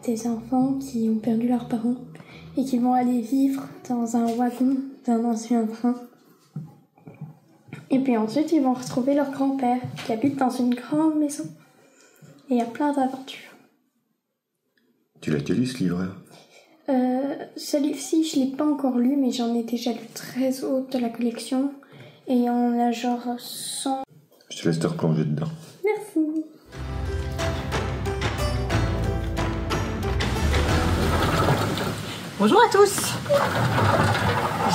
des enfants qui ont perdu leurs parents et qui vont aller vivre dans un wagon d'un ancien train. Et puis ensuite, ils vont retrouver leur grand-père qui habite dans une grande maison. Et il y a plein d'aventures. Tu l'as lu ce livre-là? Ce livre-ci, je ne l'ai pas encore lu, mais j'en ai déjà lu 13 autres de la collection. Et on a genre 100... Je te laisse te replonger dedans. Merci. Bonjour à tous.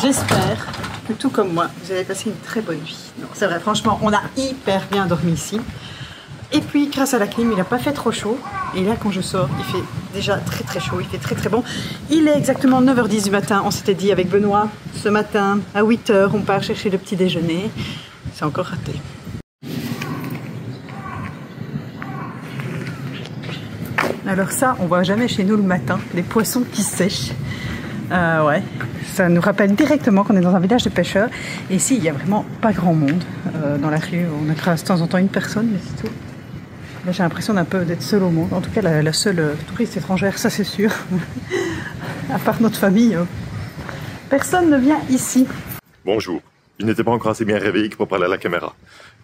J'espère que tout comme moi, vous avez passé une très bonne nuit. Non, c'est vrai, franchement, on a hyper bien dormi ici. Et puis, grâce à la clim, il n'a pas fait trop chaud. Et là, quand je sors, il fait déjà très très chaud, il fait très très bon. Il est exactement 9h10 du matin. On s'était dit avec Benoît, ce matin, à 8h, on part chercher le petit déjeuner. C'est encore raté. Alors ça, on voit jamais chez nous le matin, les poissons qui sèchent. Ouais, ça nous rappelle directement qu'on est dans un village de pêcheurs. Et ici, il n'y a vraiment pas grand monde dans la rue. On a de temps en temps une personne, mais c'est tout. Là, j'ai l'impression d'un peu d'être seule au monde. En tout cas, la seule touriste étrangère, ça c'est sûr. À part notre famille, personne ne vient ici. Bonjour. Je n'étais pas encore assez bien réveillé pour parler à la caméra.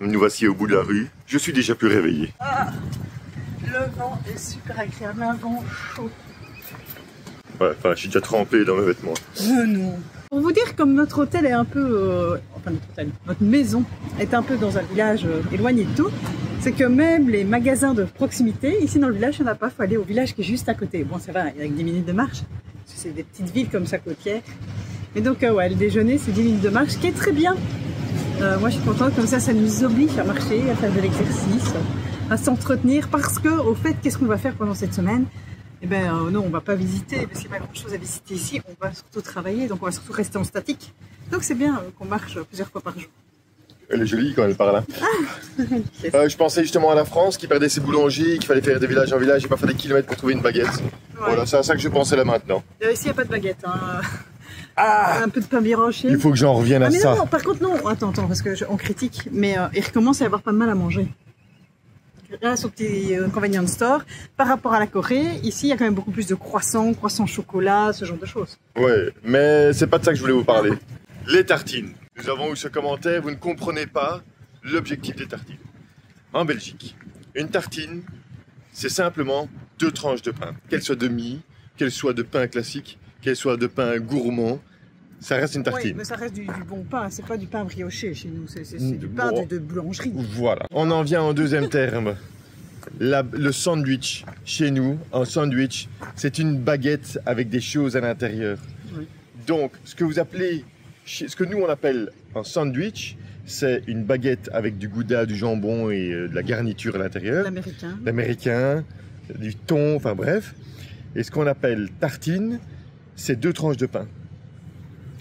Nous voici au bout de la rue. Je suis déjà plus réveillé. Ah, le vent est super agréable, un vent chaud. Ouais, enfin, je suis déjà trempé dans mes vêtements. Non. Pour vous dire, comme notre hôtel est un peu... enfin, notre hôtel, notre maison est un peu dans un village éloigné de tout, c'est que même les magasins de proximité, ici dans le village, il n'y en a pas, il faut aller au village qui est juste à côté. Bon, ça va, avec 10 minutes de marche, parce que c'est des petites villes comme ça côtières. Mais donc, ouais, le déjeuner, c'est 10 minutes de marche, ce qui est très bien. Moi, je suis contente, comme ça nous oblige à marcher, à faire de l'exercice, à s'entretenir, parce que, au fait, qu'est-ce qu'on va faire pendant cette semaine? Eh bien, non, on va pas visiter, parce qu'il n'y a pas grand-chose à visiter ici, on va surtout travailler, donc on va surtout rester en statique. Donc c'est bien qu'on marche plusieurs fois par jour. Elle est jolie quand elle parle. Je pensais justement à la France qui perdait ses boulangers, qu'il fallait faire de village en village et pas faire des kilomètres pour trouver une baguette. Ouais. Voilà, c'est à ça que je pensais là maintenant. Ici, il n'y a pas de baguette. Hein. Ah, un peu de pain brioché. Il faut que j'en revienne à ça. Non, par contre, non. Attends, parce qu'on critique, mais il recommence à y avoir pas mal à manger. Grâce au petit convenience store, par rapport à la Corée, ici il y a quand même beaucoup plus de croissants chocolat, ce genre de choses. Ouais, mais c'est pas de ça que je voulais vous parler. Les tartines. Nous avons eu ce commentaire, vous ne comprenez pas l'objectif des tartines. En Belgique, une tartine, c'est simplement 2 tranches de pain. Qu'elles soient de mie, qu'elles soient de pain classique, qu'elles soient de pain gourmand, ça reste une tartine. Oui, mais ça reste du bon pain, c'est pas du pain brioché chez nous, c'est du pain de boulangerie. Voilà, on en vient en deuxième terme. Le sandwich, chez nous, un sandwich, c'est une baguette avec des choses à l'intérieur. Oui. Donc, ce que nous on appelle un sandwich, c'est une baguette avec du gouda, du jambon et de la garniture à l'intérieur. L'américain, du thon, enfin bref. Et ce qu'on appelle tartine, c'est 2 tranches de pain.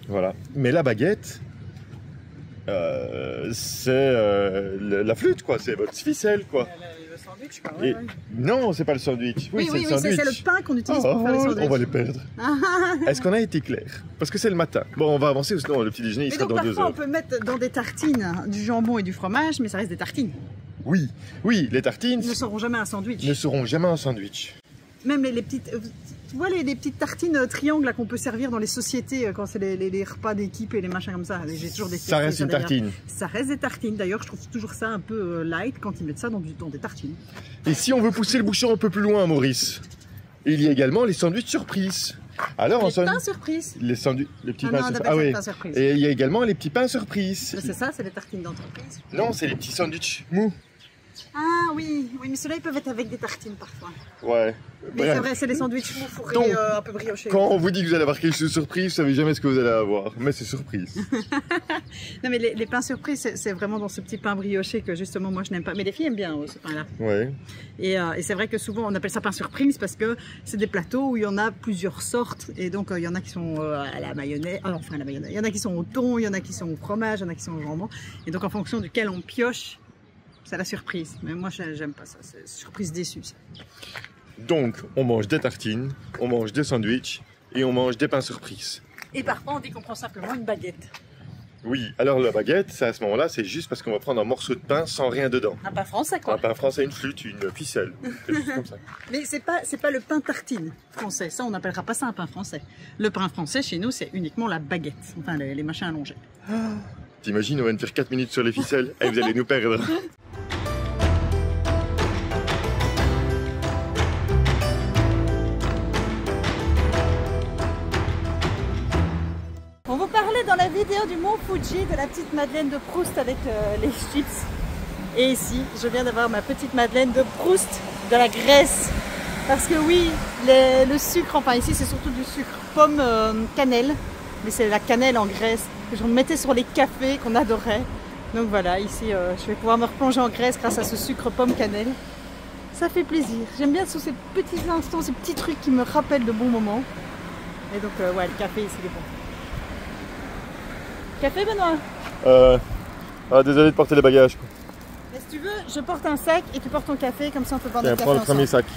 Voilà. Mais la baguette, c'est la flûte, quoi. C'est votre ficelle, quoi. Le sandwich, quoi. Et... Non, c'est pas le sandwich. Oui, c'est le pain qu'on utilise pour faire les sandwichs. On va les perdre. Est-ce qu'on a été clair? Parce que c'est le matin. Bon, on va avancer, sinon le petit déjeuner, il sera dans 2 heures. Parfois, on peut mettre dans des tartines du jambon et du fromage, mais ça reste des tartines. Oui, les tartines ne seront jamais un sandwich. Ne seront jamais un sandwich. Même les petites... Tu vois les petites tartines triangles qu'on peut servir dans les sociétés quand c'est les repas d'équipe et les machins comme ça. J'ai toujours des ça reste une tartine. Ça reste des tartines. D'ailleurs, je trouve toujours ça un peu light quand ils mettent ça dans des tartines. Et si on veut pousser le bouchon un peu plus loin, Maurice, il y a également les sandwichs surprises. Alors, les pains surprises. Les petits pains surprises. Et il y a également les petits pains surprises. C'est ça, c'est les tartines d'entreprise. Non, c'est les petits sandwichs mous. Ah oui, mais ceux-là ils peuvent être avec des tartines parfois. Ouais. Mais c'est vrai, c'est les sandwichs mous fourrés un peu briochés. Quand on vous dit que vous allez avoir quelque chose de surprise, vous savez jamais ce que vous allez avoir, mais c'est surprise. Non mais les pains surprises, c'est vraiment dans ce petit pain brioché que justement moi je n'aime pas. Mais les filles aiment bien ce pain-là. Ouais. Et c'est vrai que souvent on appelle ça pain surprise parce que c'est des plateaux où il y en a plusieurs sortes et donc il y en a qui sont à la mayonnaise, enfin à la mayonnaise, il y en a qui sont au thon, il y en a qui sont au fromage, il y en a qui sont au jambon. Et donc en fonction duquel on pioche, c'est la surprise. Mais moi j'aime pas ça, c'est surprise déçue ça. Donc on mange des tartines, on mange des sandwichs et on mange des pains surprises. Et parfois on dit qu'on prend simplement une baguette. Oui, alors la baguette, à ce moment-là, c'est juste parce qu'on va prendre un morceau de pain sans rien dedans. Un pain français, quoi. Un pain français, une flûte, une ficelle, quelque chose comme ça. Mais c'est pas le pain tartine français. Ça, on n'appellera pas ça un pain français. Le pain français, chez nous, c'est uniquement la baguette. Enfin, les machins allongés. T'imagines, on va nous faire 4 minutes sur les ficelles et vous allez nous perdre. On vous parlait dans la vidéo du Mont Fuji de la petite madeleine de Proust avec les chips. Et ici, je viens d'avoir ma petite madeleine de Proust de la Grèce. Parce que oui, le sucre, enfin ici c'est surtout du sucre pomme cannelle. Mais c'est la cannelle en Grèce que je mettais sur les cafés qu'on adorait. Donc voilà, ici je vais pouvoir me replonger en Grèce grâce à ce sucre pomme cannelle. Ça fait plaisir. J'aime bien tous ces petits instants, ces petits trucs qui me rappellent de bons moments. Et donc ouais, le café ici il est bon. Café, Benoît? Désolé de porter les bagages. Mais si tu veux, je porte un sac et tu portes ton café, comme ça on peut boire Tiens, notre prends café le premier ensemble. sac.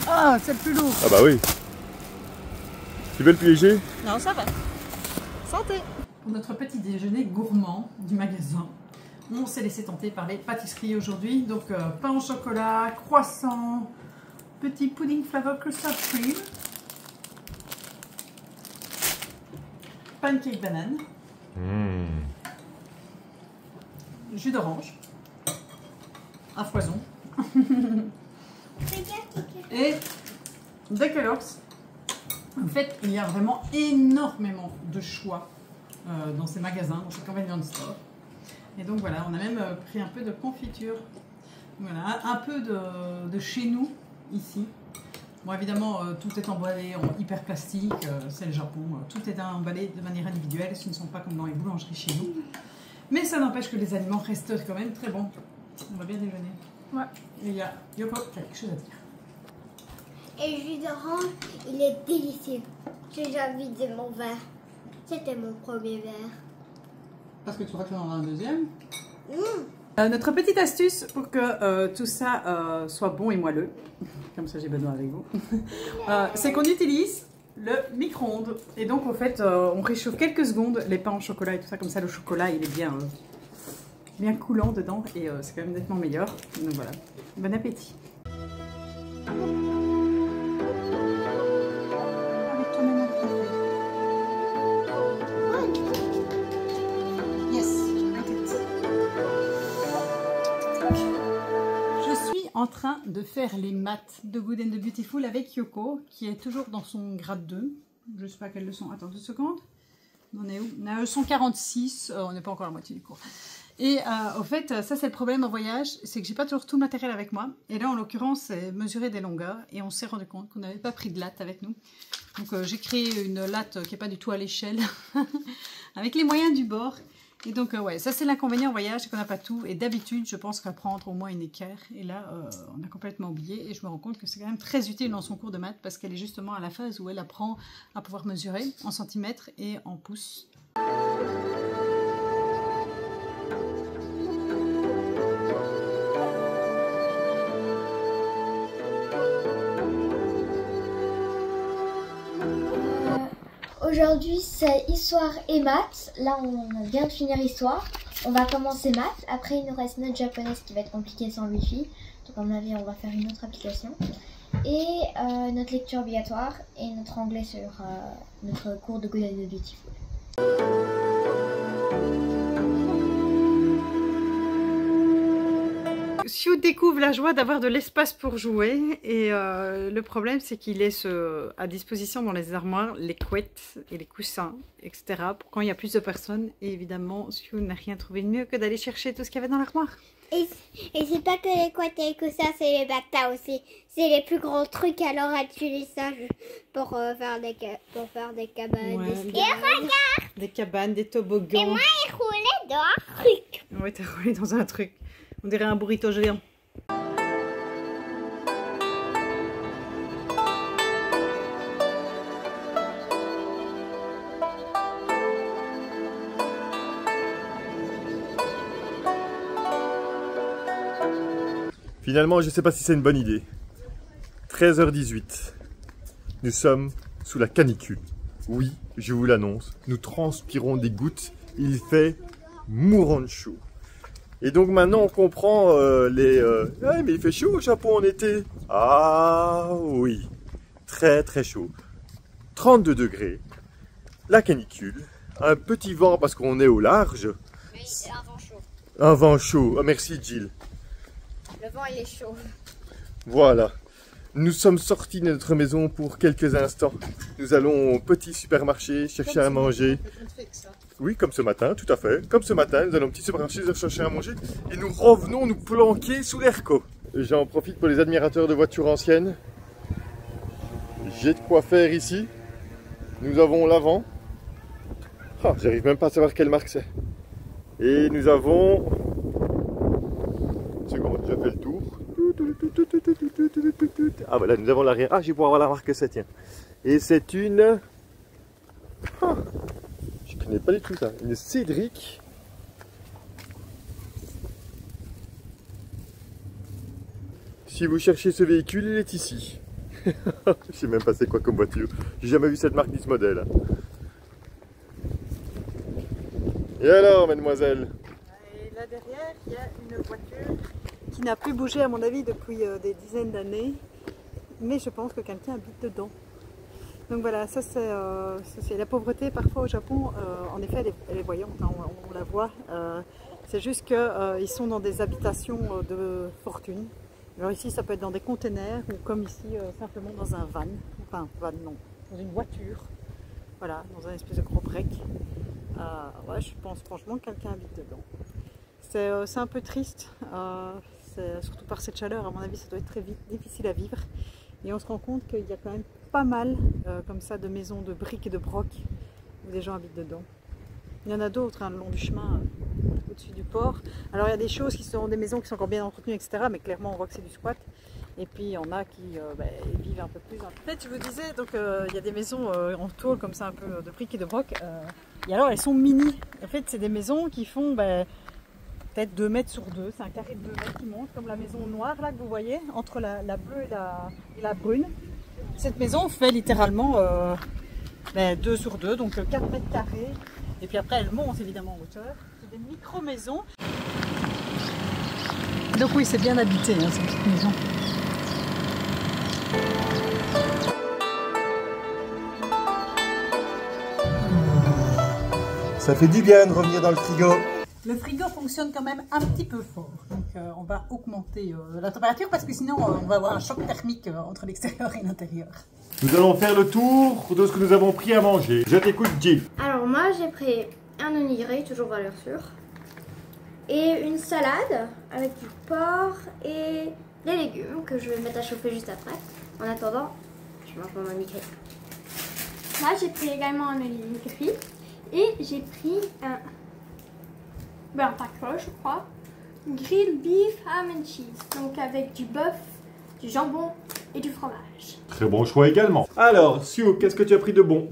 Ah, c'est le plus lourd. Ah bah oui. Tu veux le plus léger? Non, ça va. Santé. Pour notre petit déjeuner gourmand du magasin, on s'est laissé tenter par les pâtisseries aujourd'hui. Donc pain au chocolat, croissant, petit pudding flavor custard cream, pancake banane, jus d'orange, à foison, et des Kellogg's. En fait, il y a vraiment énormément de choix dans ces magasins, dans ces convenience stores. Et donc voilà, on a même pris un peu de confiture. Voilà, un peu de chez nous, ici. Bon, évidemment, tout est emballé en hyper plastique, c'est le Japon. Tout est emballé de manière individuelle, ce ne sont pas comme dans les boulangeries chez nous. Mais ça n'empêche que les aliments restent quand même très bons. On va bien déjeuner. Ouais. Et il y a Yoko qui a quelque chose à dire. Et le jus d'orange, il est délicieux. J'ai déjà vidé mon verre. C'était mon premier verre. Parce que tu crois que tu en auras un deuxième. Notre petite astuce pour que tout ça soit bon et moelleux, comme ça j'ai Benoît avec vous, c'est qu'on utilise le micro-ondes. Et donc en fait, on réchauffe quelques secondes les pains au chocolat et tout ça, comme ça le chocolat il est bien coulant dedans et c'est quand même nettement meilleur. Donc voilà, bon appétit. En train de faire les maths de Good and the Beautiful avec Yoko, qui est toujours dans son grade 2. Je ne sais pas quelles leçons. Attends 2 secondes. On est où? On a leçon 46. On n'est pas encore à la moitié du cours. Et au fait, ça c'est le problème en voyage, c'est que j'ai pas toujours tout le matériel avec moi. Et là en l'occurrence, c'est mesurer des longueurs. Et on s'est rendu compte qu'on n'avait pas pris de latte avec nous. Donc j'ai créé une latte qui n'est pas du tout à l'échelle, avec les moyens du bord. Et donc, ouais, ça c'est l'inconvénient en voyage, c'est qu'on n'a pas tout. Et d'habitude, je pense qu'à prendre au moins une équerre. Et là, on a complètement oublié. Et je me rends compte que c'est quand même très utile dans son cours de maths parce qu'elle est justement à la phase où elle apprend à pouvoir mesurer en centimètres et en pouces. Aujourd'hui, c'est histoire et maths. Là, on vient de finir histoire. On va commencer maths. Après, il nous reste notre japonaise qui va être compliquée sans wifi. Donc, à mon avis, on va faire une autre application. Et notre lecture obligatoire et notre anglais sur notre cours de Good and the Beautiful. Siu découvre la joie d'avoir de l'espace pour jouer et le problème c'est qu'il laisse à disposition dans les armoires les couettes et les coussins, etc. pour quand il y a plus de personnes. Et évidemment, Siu n'a rien trouvé de mieux que d'aller chercher tout ce qu'il y avait dans l'armoire. Et c'est pas que les couettes et les coussins, c'est les batas aussi. C'est les plus grands trucs, alors elle utilise ça pour faire des cabanes, Ouais, des skis. Et regarde! Des cabanes, des toboggans. Et moi, j'ai roulé dans un truc. Ouais, t'as roulé dans un truc. On dirait un burrito géant. Finalement, je ne sais pas si c'est une bonne idée. 13h18. Nous sommes sous la canicule. Oui, je vous l'annonce, nous transpirons des gouttes. Il fait mourant de chaud. Et donc maintenant on comprend Ouais, mais il fait chaud au Japon en été. Ah oui, très très chaud. 32 degrés, la canicule, un petit vent parce qu'on est au large. Oui, et un vent chaud. Un vent chaud. Ah, merci Jill. Le vent il est chaud. Voilà. Nous sommes sortis de notre maison pour quelques instants. Nous allons au petit supermarché chercher à manger. Oui, comme ce matin, tout à fait. Comme ce matin, nous allons au petit supermarché chercher à manger et nous revenons nous planquer sous l'airco. J'en profite pour les admirateurs de voitures anciennes. J'ai de quoi faire ici. Nous avons l'avant. Ah, j'arrive même pas à savoir quelle marque c'est. Et nous avons... Une seconde, j'ai fait le tour. Ah voilà, nous avons l'arrière. Ah, je vais pouvoir voir la marque que c'est, tiens. Et c'est une... Ah, je connais pas du tout ça. Une Cédric. Si vous cherchez ce véhicule, il est ici. Je sais même pas c'est quoi comme voiture. J'ai jamais vu cette marque ni ce modèle. Et alors, mademoiselle? Et là derrière, il y a une voiture qui n'a plus bougé à mon avis depuis des dizaines d'années. Mais je pense que quelqu'un habite dedans. Donc voilà, ça c'est la pauvreté parfois au Japon. En effet, elle est voyante, hein, on la voit. C'est juste qu'ils sont dans des habitations de fortune. Alors ici, ça peut être dans des containers ou comme ici, simplement dans un van. Enfin, van non, dans une voiture. Voilà, dans un espèce de gros break. Ouais, je pense franchement que quelqu'un habite dedans. C'est un peu triste, surtout par cette chaleur. À mon avis, ça doit être très difficile à vivre. Et on se rend compte qu'il y a quand même pas mal comme ça de maisons de briques et de broc où des gens habitent dedans. Il y en a d'autres hein, le long du chemin au-dessus du port. Alors il y a des choses qui sont des maisons qui sont encore bien entretenues, etc. Mais clairement on voit que c'est du squat. Et puis il y en a qui vivent un peu plus. En fait, je vous disais, donc il y a des maisons en tôle comme ça, un peu de briques et de broc. Et alors elles sont mini. En fait, c'est des maisons qui font peut-être 2 mètres sur 2. C'est un carré de 2 mètres qui monte, comme la maison noire là que vous voyez, entre la bleue et la brune. Cette maison fait littéralement 2 sur 2, donc 4 mètres carrés. Et puis après, elle monte évidemment en hauteur. C'est des micro-maisons. Donc oui, c'est bien habité, hein, ces petites maisons. Ça fait du bien de revenir dans le frigo. Le frigo fonctionne quand même un petit peu fort. Donc on va augmenter la température parce que sinon on va avoir un choc thermique entre l'extérieur et l'intérieur. Nous allons faire le tour de ce que nous avons pris à manger. Je t'écoute, Jill. Alors moi j'ai pris un onigiri, toujours valeur sûre, et une salade avec du porc et des légumes que je vais mettre à chauffer juste après. En attendant, je mange mon onigiri. Moi j'ai pris également un onigiri et j'ai pris un taco, je crois, grilled beef ham and cheese, donc avec du bœuf, du jambon et du fromage. Très bon choix également. Alors, Sio, qu'est-ce que tu as pris de bon?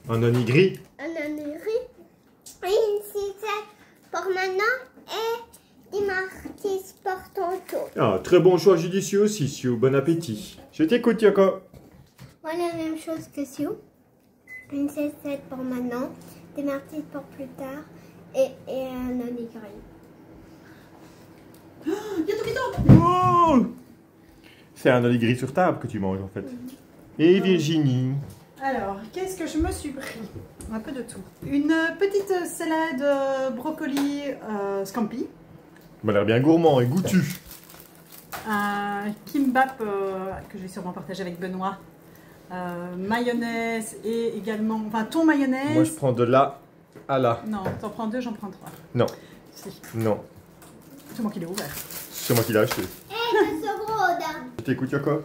Un onigiri. Un onigiri, une citette pour maintenant et des marquises pour tonton. Ah, très bon choix judicieux aussi, Sio. Bon appétit. Je t'écoute, Yoko. Moi, la même chose que Sue. Une citette pour maintenant, des marquises pour plus tard et un onigiri. Oh, c'est un onigiri sur table que tu manges en fait. Et Virginie? Alors, qu'est-ce que je me suis pris? Un peu de tout. Une petite salade brocoli scampi. Ça m'a l'air bien gourmand et goûtu. Un kimbap que je vais sûrement partager avec Benoît. Mayonnaise et également... Enfin, thon mayonnaise. Moi je prends de là à là. Non, t'en prends 2, j'en prends 3. Non. Si. Non. C'est moi qui l'ai ouvert. C'est moi qui l'ai acheté. Monsieur Rhoda, Je t'écoute, Yoko.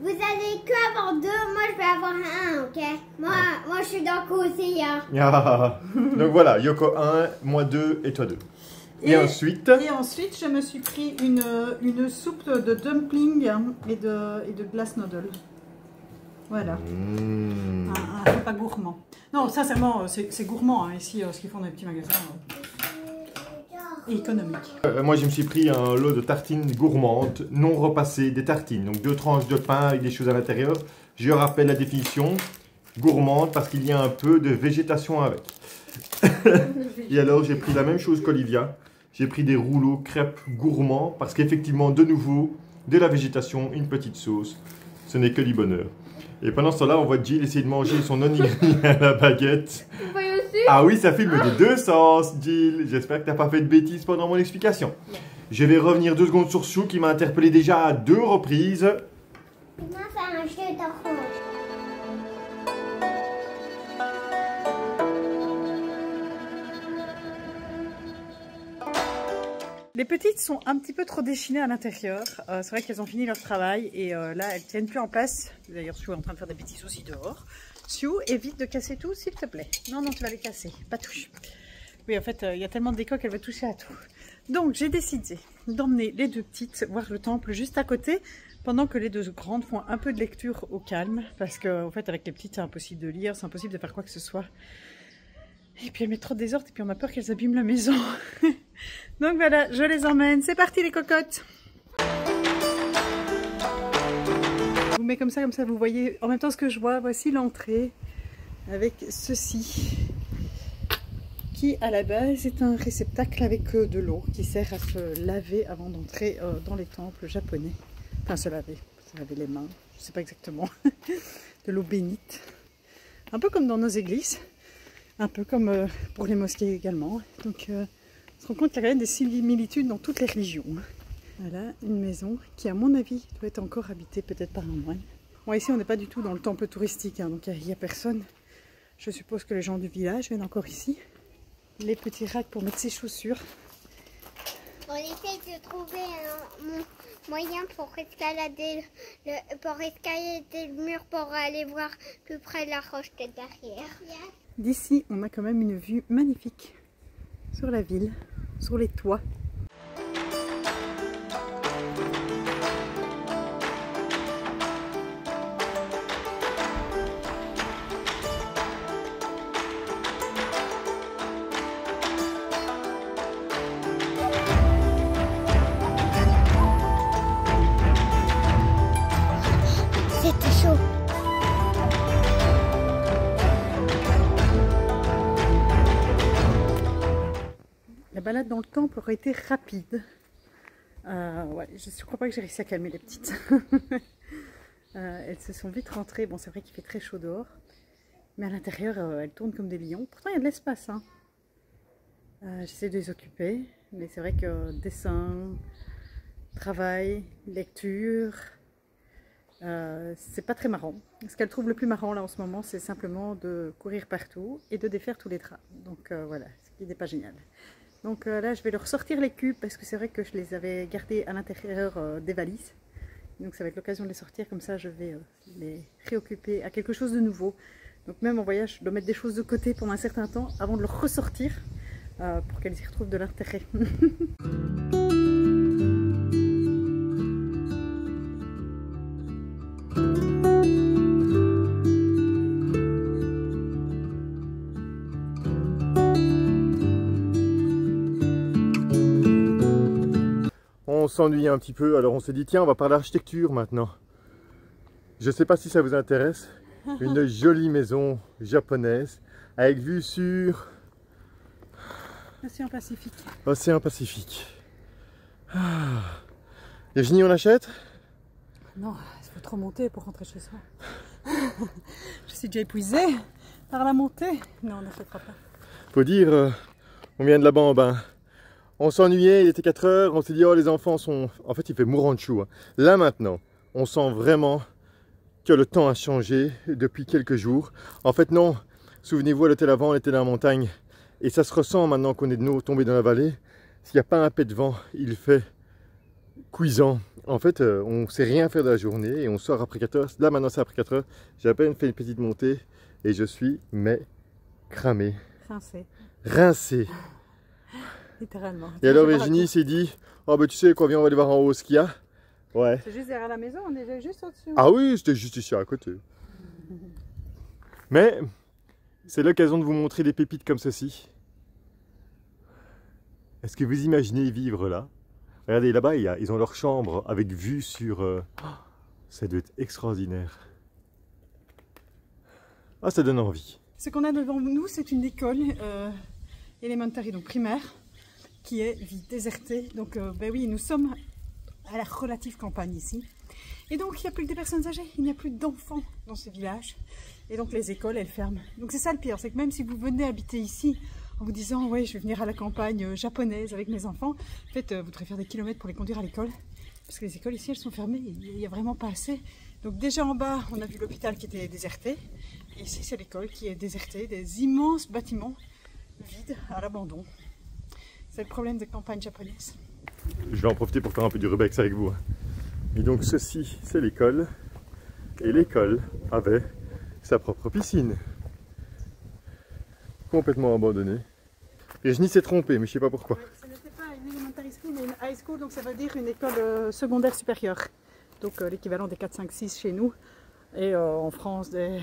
vous allez que avoir 2, moi je vais avoir un, ok? Moi je suis dans le aussi, hein. Ah. Donc voilà, Yoko 1, moi 2 et toi 2. Et ensuite... Et ensuite, je me suis pris une soupe de dumpling et de glace noodle. Voilà. Un repas gourmand. Non, sincèrement, c'est gourmand hein, ici, ce qu'ils font dans les petits magasins. et économique. Moi je me suis pris un lot de tartines gourmandes, non repassées, des tartines. Donc 2 tranches de pain avec des choses à l'intérieur. Je rappelle la définition, gourmande parce qu'il y a un peu de végétation avec. Et alors j'ai pris la même chose qu'Olivia. J'ai pris des rouleaux crêpes gourmands parce qu'effectivement de nouveau, de la végétation, une petite sauce. Ce n'est que du bonheur. Et pendant ce temps-là, on voit Jill essayer de manger son onigiri à la baguette. Vous voyez aussi? Ah oui, ça filme des deux sens, Jill. J'espère que tu n'as pas fait de bêtises pendant mon explication. Je vais revenir 2 secondes sur Chou qui m'a interpellé déjà à 2 reprises. Non, c'est un jeu d'orange. Les petites sont un petit peu trop déchinées à l'intérieur. C'est vrai qu'elles ont fini leur travail et là elles tiennent plus en place. D'ailleurs, Sue est en train de faire des bêtises aussi dehors. Sue, évite de casser tout s'il te plaît. Non, non, tu vas les casser. Pas touche. Oui, en fait, il y a tellement de déco qu'elle veut toucher à tout. Donc, j'ai décidé d'emmener les 2 petites voir le temple juste à côté pendant que les 2 grandes font un peu de lecture au calme. Parce que, en fait, avec les petites, c'est impossible de lire, c'est impossible de faire quoi que ce soit. Et puis elles mettent trop de désordre et puis on a peur qu'elles abîment la maison. Donc voilà, je les emmène. C'est parti les cocottes. Je vous mets comme ça vous voyez en même temps ce que je vois. Voici l'entrée avec ceci. Qui à la base est un réceptacle avec de l'eau qui sert à se laver avant d'entrer dans les temples japonais. Enfin se laver les mains, je ne sais pas exactement. De l'eau bénite. Un peu comme dans nos églises. Un peu comme pour les mosquées également. Donc on se rend compte qu'il y a quand même des similitudes dans toutes les religions. Voilà, une maison qui à mon avis doit être encore habitée peut-être par un moine. Bon, ici on n'est pas du tout dans le temple touristique, hein, donc il n'y a personne. Je suppose que les gens du village viennent encore ici. Les petits racks pour mettre ses chaussures. On essaye de trouver un moyen pour escalader le mur pour aller voir plus près la roche de derrière. D'ici, on a quand même une vue magnifique sur la ville, sur les toits. C'était chaud. La balade dans le temple aurait été rapide. Ouais, je ne crois pas que j'ai réussi à calmer les petites. Elles se sont vite rentrées. Bon, c'est vrai qu'il fait très chaud dehors. Mais à l'intérieur, elles tournent comme des lions. Pourtant, il y a de l'espace. Hein. J'essaie de les occuper. Mais c'est vrai que dessin, travail, lecture, c'est pas très marrant. Ce qu'elles trouvent le plus marrant là en ce moment, c'est simplement de courir partout et de défaire tous les draps. Donc voilà, ce qui n'est pas génial. Donc là, je vais leur sortir les cubes parce que c'est vrai que je les avais gardés à l'intérieur des valises. Donc ça va être l'occasion de les sortir, comme ça je vais les réoccuper à quelque chose de nouveau. Donc même en voyage, je dois mettre des choses de côté pendant un certain temps avant de leur ressortir pour qu'elles y retrouvent de l'intérêt. On s'ennuie un petit peu, alors on s'est dit tiens on va parler architecture maintenant. Je sais pas si ça vous intéresse, une jolie maison japonaise avec vue sur Océan Pacifique. Océan Pacifique. Ah. Virginie, on achète? Non, il faut trop monter pour rentrer chez soi. Je suis déjà épuisée par la montée. Non, on n'achètera pas. Faut dire, on vient de là-bas en bas. On s'ennuyait, il était 4 heures, on s'est dit oh les enfants sont... En fait il fait mourant de chou. Hein. Là maintenant, on sent vraiment que le temps a changé depuis quelques jours. En fait non, souvenez-vous à l'hôtel avant, on était dans la montagne. Et ça se ressent maintenant qu'on est de nouveau tombé dans la vallée. S'il n'y a pas un pet de vent, il fait cuisant. En fait, on ne sait rien faire de la journée et on sort après 4 heures. Là maintenant c'est après 4 heures. J'ai à peine fait une petite montée et je suis mais cramé. Rincé. Rincé. Littéralement. Et alors Virginie s'est dit, oh ben tu sais quoi, viens on va aller voir en haut ce qu'il y a. Ouais. C'est juste derrière la maison, on est juste au-dessus. Ah oui, c'était juste ici à côté. Mais c'est l'occasion de vous montrer des pépites comme ceci. Est-ce que vous imaginez vivre là? Regardez, là-bas, ils ont leur chambre avec vue sur... ça doit être extraordinaire. Ah, ça donne envie. Ce qu'on a devant nous, c'est une école élémentaire, donc primaire, qui est désertée. Donc, ben oui, nous sommes à la relative campagne ici. Et donc, il n'y a plus que des personnes âgées, il n'y a plus d'enfants dans ce village. Et donc, les écoles, elles ferment. Donc, c'est ça le pire, c'est que même si vous venez habiter ici en vous disant, ouais, je vais venir à la campagne japonaise avec mes enfants, en fait, vous devrez faire des kilomètres pour les conduire à l'école. Parce que les écoles ici, elles sont fermées, il n'y a vraiment pas assez. Donc, déjà en bas, on a vu l'hôpital qui était déserté. Et ici, c'est l'école qui est désertée, des immenses bâtiments vides à l'abandon. C'est le problème des campagnes japonaises. Je vais en profiter pour faire un peu du Rubex avec vous. Et donc ceci, c'est l'école. Et l'école avait sa propre piscine. Complètement abandonnée. Virginie s'est trompée, mais je ne sais pas pourquoi. Ce n'était pas une elementary school, mais une high school, donc ça veut dire une école secondaire supérieure. Donc l'équivalent des 4, 5, 6 chez nous. Et en France, des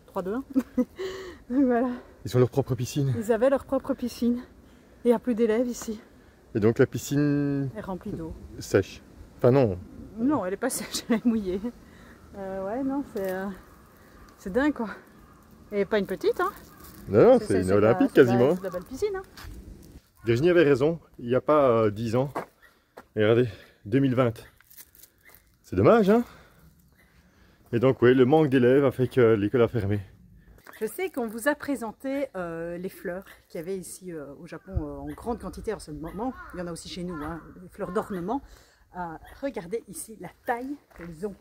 3, 2, 1. Donc voilà. Ils ont leur propre piscine. Ils avaient leur propre piscine. Et il n'y a plus d'élèves ici. Et donc la piscine... Elle est remplie d'eau. Sèche. Enfin non. Non, elle n'est pas sèche, elle est mouillée. Ouais, non, c'est dingue quoi. Et pas une petite, hein. Non, c'est une olympique quasiment. C'est de la belle piscine, hein. Virginie avait raison, il n'y a pas 10 ans. Et regardez, 2020. C'est dommage, hein. Et donc, oui, le manque d'élèves a fait que l'école a fermé. Je sais qu'on vous a présenté les fleurs qu'il y avait ici au Japon en grande quantité en ce moment. Il y en a aussi chez nous, hein, les fleurs d'ornement. Regardez ici la taille qu'elles ont.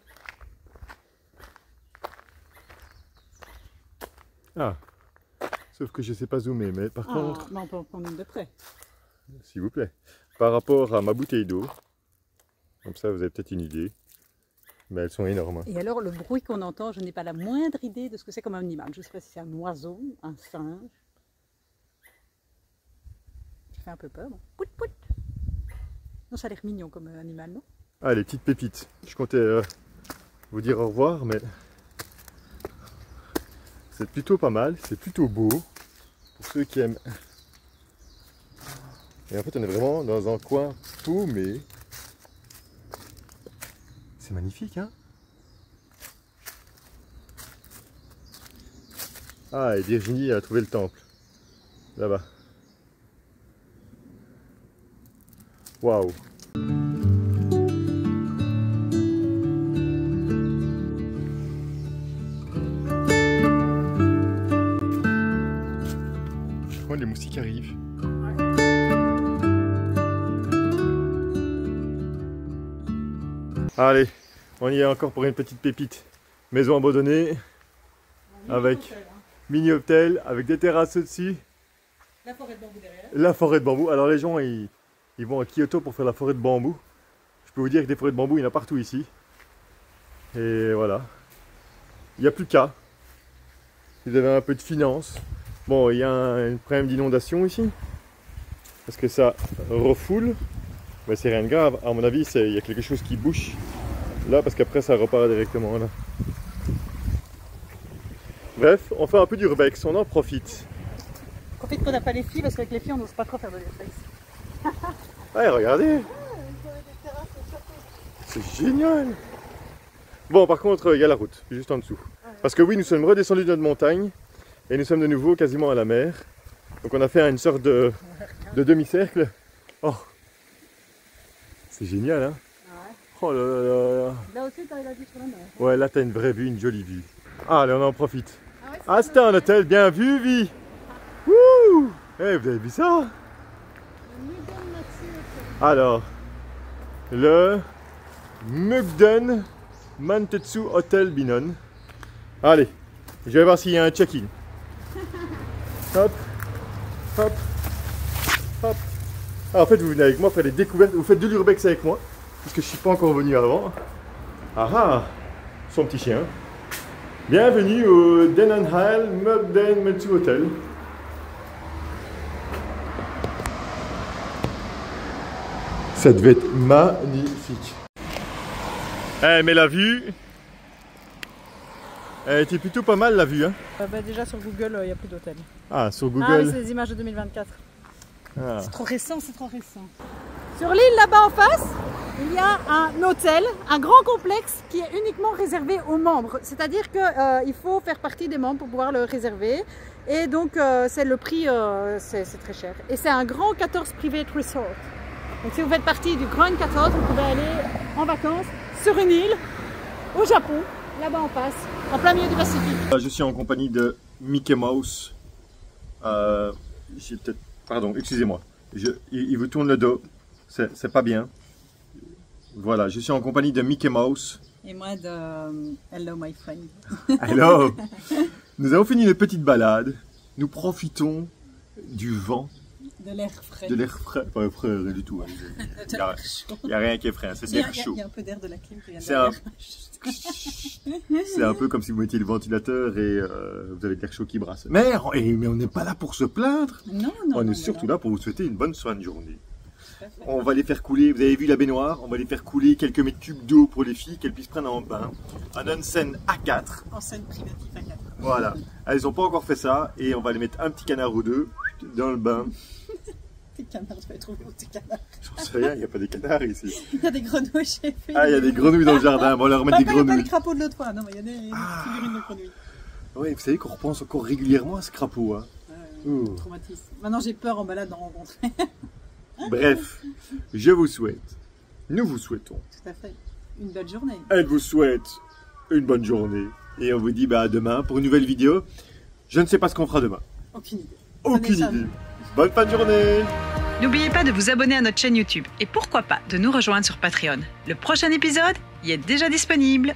Ah, sauf que je ne sais pas zoomer, mais par contre... On peut en prendre une de près. S'il vous plaît. Par rapport à ma bouteille d'eau, comme ça vous avez peut-être une idée. Mais elles sont énormes. Et alors le bruit qu'on entend, je n'ai pas la moindre idée de ce que c'est comme un animal. Je ne sais pas si c'est un oiseau, un singe. Ça fait un peu peur. Pout pout. Non, ça a l'air mignon comme animal, non? Ah, les petites pépites. Je comptais vous dire au revoir, mais c'est plutôt pas mal, c'est plutôt beau pour ceux qui aiment. Et en fait, on est vraiment dans un coin paumé. C'est magnifique, hein? Ah, et Virginie a trouvé le temple. Là-bas. Waouh! Oh, les moustiques arrivent. Allez, on y est encore pour une petite pépite. Maison abandonnée, avec mini-hôtel, avec des terrasses au-dessus. La forêt de bambou derrière. La forêt de bambou. Alors les gens, ils vont à Kyoto pour faire la forêt de bambou. Je peux vous dire que des forêts de bambou, il y en a partout ici. Et voilà. Il n'y a plus qu'à. Vous avez un peu de finance. Bon, il y a un problème d'inondation ici. Parce que ça refoule. Mais c'est rien de grave. À mon avis, il y a quelque chose qui bouche. Là, parce qu'après, ça repart directement là. Bref, on fait un peu d'urbex. On en profite. Profite qu'on n'a pas les filles, parce qu'avec les filles, on n'ose pas trop faire de l'urbex. Ouais, regardez. C'est génial. Bon, par contre, il y a la route, juste en dessous. Parce que oui, nous sommes redescendus de notre montagne et nous sommes de nouveau quasiment à la mer. Donc on a fait une sorte de demi-cercle. Oh, c'est génial, hein? Oh là là là là. Là aussi, tu as la vue sur la mer. Ouais, là, tu as une vraie vue, une jolie vue. Ah, allez, on en profite. Ah, c'était un hôtel bien vu, vie. Wouh! Eh, vous avez vu ça? Alors, le Mukden Mantetsu Hotel Binon. Allez, je vais voir s'il y a un check-in. Hop, hop, hop. Ah, en fait, vous venez avec moi faire des découvertes. Vous faites de l'urbex avec moi, parce que je ne suis pas encore venu avant. Ah ah, son petit chien. Bienvenue au Denanhal Mukden Mantetsu Hotel. Ça devait être magnifique. Eh, mais la vue, elle était plutôt pas mal, la vue. Hein. Déjà sur Google, il n'y a plus d'hôtel. Ah, sur Ah oui, Google. c'est les images de 2024. Ah. C'est trop récent, c'est trop récent. Sur l'île là-bas en face, il y a un hôtel, un grand complexe qui est uniquement réservé aux membres. C'est-à-dire qu'il faut faire partie des membres pour pouvoir le réserver. Et donc c'est le prix, c'est très cher. Et c'est un grand 14 private resort. Donc si vous faites partie du grand 14, vous pouvez aller en vacances sur une île au Japon, là-bas en face, en plein milieu du Pacifique. Je suis en compagnie de Mickey Mouse. Pardon, excusez-moi. Il vous tourne le dos. C'est pas bien. Voilà, je suis en compagnie de Mickey Mouse. Et moi de Hello my friend. Hello. Nous avons fini une petite balade. Nous profitons du vent. De l'air frais. De l'air frais. Pas frais, rien du tout. Il n'y a rien qui est frais, c'est de l'air chaud. Il y a un peu d'air de la clim qui vient de C'est un peu comme si vous mettiez le ventilateur et vous avez de l'air chaud qui brasse. Mais on n'est pas là pour se plaindre. Non, on est surtout là pour vous souhaiter une bonne fin de journée. On va les faire couler, vous avez vu la baignoire, on va les faire couler quelques mètres cubes d'eau pour les filles, qu'elles puissent prendre en bain. Un onsen A4. Onsen privatif A4. Voilà. Elles n'ont pas encore fait ça et on va les mettre un petit canard ou deux dans le bain. Tes canards, tu vas les trouver où tes canards? J'en sais rien, il n'y a pas des canards ici. Il y a des grenouilles chez eux. Ah, il y a des grenouilles dans le jardin, on va leur mettre des grenouilles. Il n'y a pas les crapauds de l'autre fois, non, mais il y a des figurines de grenouilles. Oui, vous savez qu'on repense encore régulièrement à ce crapaud. Hein. Traumatisme. Maintenant j'ai peur en balade d'en rencontrer. Bref, je vous souhaite, nous vous souhaitons. Tout à fait. Une belle journée. Elle vous souhaite une bonne journée. Et on vous dit à demain pour une nouvelle vidéo. Je ne sais pas ce qu'on fera demain. Aucune idée. Aucune idée. Bonne fin de journée. N'oubliez pas de vous abonner à notre chaîne YouTube et pourquoi pas de nous rejoindre sur Patreon. Le prochain épisode y est déjà disponible.